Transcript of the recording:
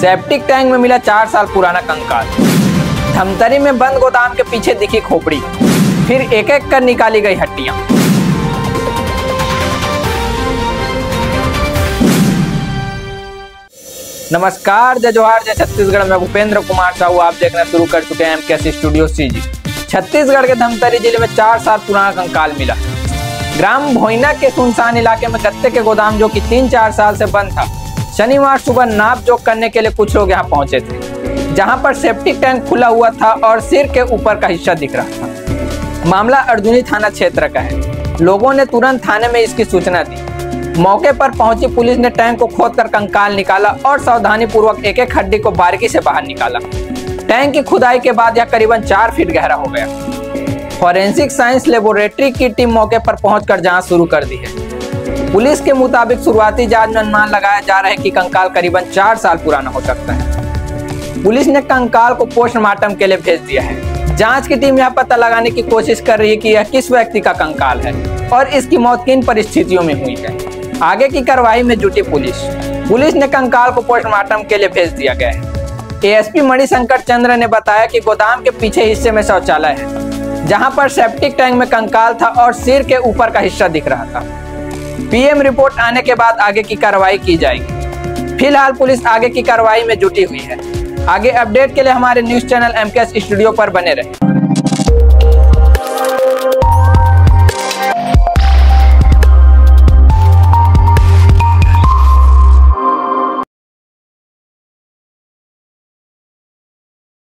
Septic tank में मिला 4 साल पुराना कंकाल। धमतरी में बंद गोदाम के पीछे दिखी खोपड़ी, फिर एक एक कर निकाली गई हड्डियां। नमस्कार, जय जोहार, जय छत्तीसगढ़ में भूपेंद्र कुमार साहू आप देखना शुरू कर चुके हैं एमकेएस स्टूडियो सीजी। छत्तीसगढ़ के धमतरी जिले में 4 साल पुराना कंकाल मिला। ग्राम भोइना के सुनसान इलाके में गत्ते के गोदाम जो कि 3-4 साल से बंद था, शनिवार सुबह नाप जोक करने के लिए कुछ लोग यहाँ पहुंचे थे, जहां पर सेप्टिक टैंक खुला हुआ था और सिर के ऊपर का हिस्सा दिख रहा था। मामला अर्जुनी थाना क्षेत्र का है। लोगों ने तुरंत थाने में इसकी सूचना दी। मौके पर पहुंची पुलिस ने टैंक को खोदकर कंकाल निकाला और सावधानी पूर्वक एक एक हड्डी को बारीकी से बाहर निकाला। टैंक की खुदाई के बाद यह करीबन 4 फीट गहरा हो गया। फॉरेंसिक साइंस लेबोरेटरी की टीम मौके पर पहुंचकर जांच शुरू कर दी है। पुलिस के मुताबिक शुरुआती जांच में अनुमान लगाया जा रहा है कि कंकाल करीबन 4 साल पुराना हो सकता है। पुलिस ने कंकाल को पोस्टमार्टम के लिए भेज दिया है। जांच की टीम यह पता लगाने की कोशिश कर रही है कि यह किस व्यक्ति का कंकाल है और इसकी मौत किन परिस्थितियों में हुई है। आगे की कार्रवाई में जुटी पुलिस ने कंकाल को पोस्टमार्टम के लिए भेज दिया गया है। एएसपी मणिशंकर चंद्र ने बताया कि गोदाम के पीछे हिस्से में शौचालय है, जहां पर सेप्टिक टैंक में कंकाल था और सिर के ऊपर का हिस्सा दिख रहा था। पीएम रिपोर्ट आने के बाद आगे की कार्रवाई की जाएगी। फिलहाल पुलिस आगे की कार्रवाई में जुटी हुई है। आगे अपडेट के लिए हमारे न्यूज चैनल एमकेएस स्टूडियो पर बने रहें।